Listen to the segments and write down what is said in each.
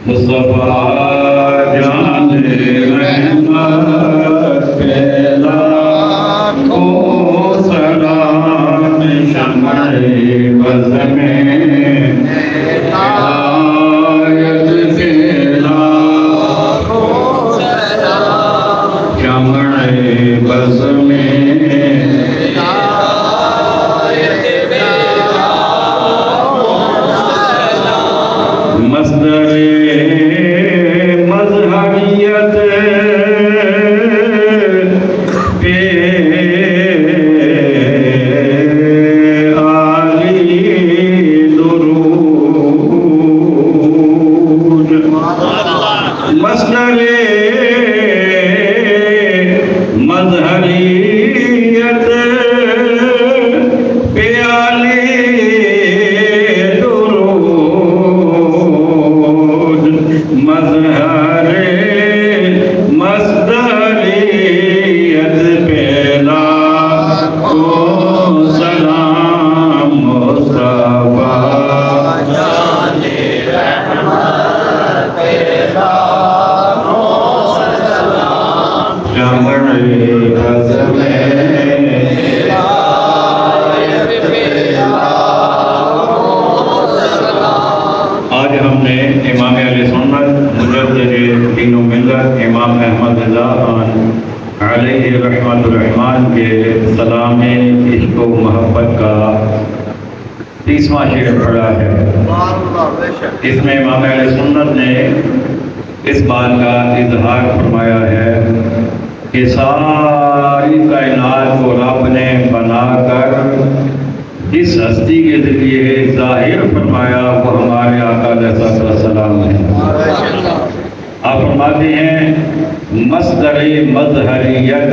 مصطفیٰ جان رحمت پہ لاکھوں سلام، شمع بز میں ہدایت کے لاکھوں سلام، شمع بز میں مصدر مظہریت پہ عالی درود، مصدر مظہریت پہ عالی مظہر مصدریت پہ لاکھوں سلام، مصطفیٰ جان رحمت پہ لاکھوں سلام، شمع بز میں ہدایت پہ لاکھوں سلام۔ آج ہم نے امام اہل سنت مجدد دین و ملت امام احمد رضا خان علیہ رحمت الرحمن کے سلام عشق و محبت کا 30واں شعر پڑھا ہے۔ اس میں امام اہل سنت نے اس بات کا اظہار فرمایا ہے کہ ساری کائنات کو رب نے بنا کر جس ہستی کے ذریعے ظاہر فرمایا وہ ہمارے آقا علیہ السلام ہے۔ آپ فرماتے ہیں مصدر مظہریت،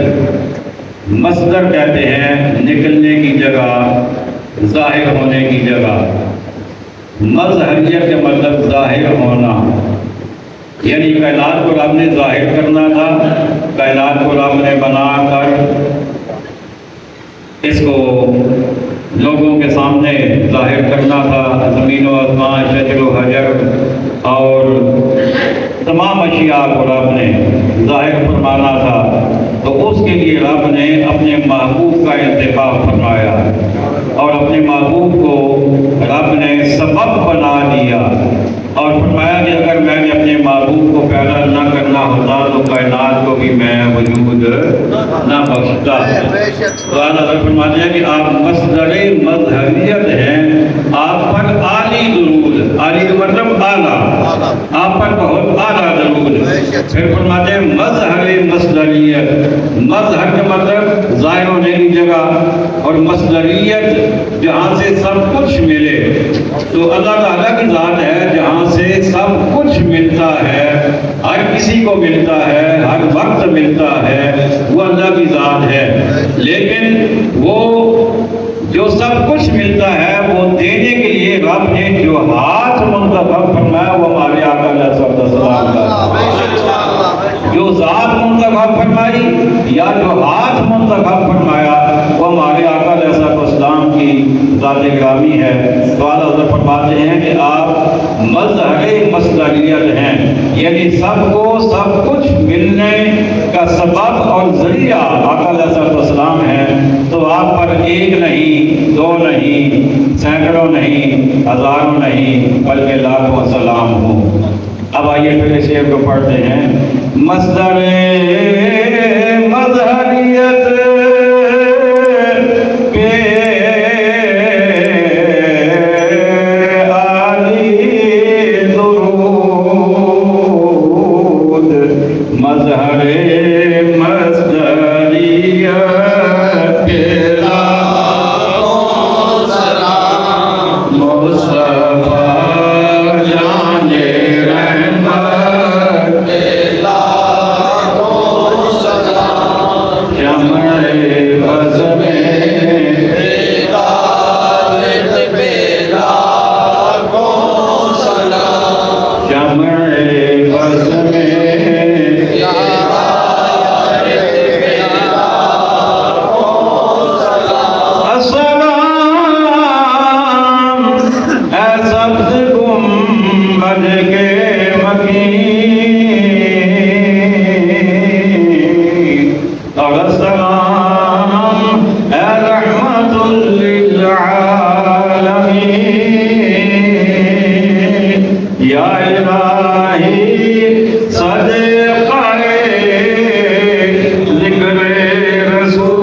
مصدر کہتے ہیں نکلنے کی جگہ، ظاہر ہونے کی جگہ۔ مظہریت کا مطلب ظاہر ہونا، یعنی کائنات کو رب نے ظاہر کرنا تھا، کائنات کو رب نے بنا کر اس کو لوگوں کے سامنے ظاہر کرنا تھا، زمین و آسمان، شجر و حجر اور تمام اشیاء کو رب نے ظاہر فرمانا تھا، تو اس کے لیے رب نے اپنے محبوب کا انتخاب فرمایا اور اپنے محبوب کو رب نے سبب بنا دیا اور فرمایا کہ اگر میں نے اپنے محبوب کو پیدا نہ کرنا ہوتا تو کائنات کو بھی میں وجود نہ بخشتا۔ تو اللہ فرماتے ہیں کہ آپ مصدر مظہریت ہیں، آپ پر عالی درود، عالی کا مطلب اعلیٰ، آپ پر بہت اعلیٰ درود۔ پھر فرماتے ہیں مظہر مصدریت، مظہر کا مطلب ظاہر ہونے کی جگہ، اور مصدریت جہاں سے سب کچھ ملے۔ تو اللہ تعالیٰ کی ذات ہے جہاں سے سب کچھ ملتا ہے، ہر کسی کو ملتا ہے، ہر وقت ملتا ہے، وہ اللہ کی ذات ہے۔ لیکن وہ جو سب کچھ ملتا ہے وہ دینے کے لیے رب نے جو ہاتھ منتخب فرمایا وہ ہمارے آقا علیہ السلام کا، جو ذات منتخب فرمائی یا جو ہاتھ منتخب فرمایا وہ ہمارے آقا علیہ السلام کی ذات گرامی ہے۔ تو اعلیٰ حضرت فرماتے ہیں کہ آپ مظہر مصدریت ہیں، یعنی سب کو سب کچھ ملنے کا سبب اور ذریعہ آقا علیہ السلام ہے۔ تو آپ پر ایک نہیں، دو نہیں، سینکڑوں نہیں، ہزاروں نہیں، بلکہ لاکھوں سلام ہو۔ اب آئیے پھر اس شعر کو پڑھتے ہیں۔ مصدر مظہریت پہ عالی درود، مظہر مصدریت پہ لاکھوں سلام، مصطفیٰ جان رحمت پہ لاکھوں سلام، شمع بز میں ہدایت پہ لاکھوں سلام، شمع بز میں سبز گنبد کے مکین السلام رحمة للعالمين يا إلهي صدقه ذكر رسول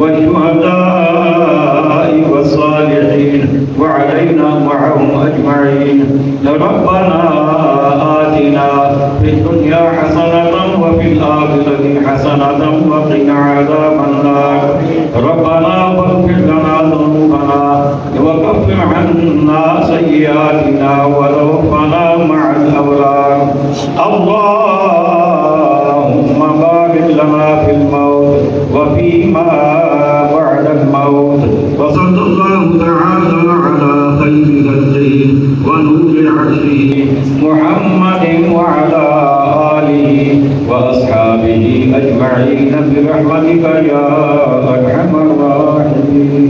والشهداء والصالحين وعلينا معهم أجمعين ربنا آتنا في الدنيا حسنة وفي الآخرة حسنة وقنا عذاب النار ربنا واغفر لنا ذنوبنا وكفر عنا سيئاتنا وتوفنا مع الأبرار اللهم بارك لنا في الموت وفيما بعد الموت وصلى الله تعالى على خير خلقه ونور عرشه محمد وعلى آله وأصحابه أجمعين برحمتك يا أرحم الراحمين.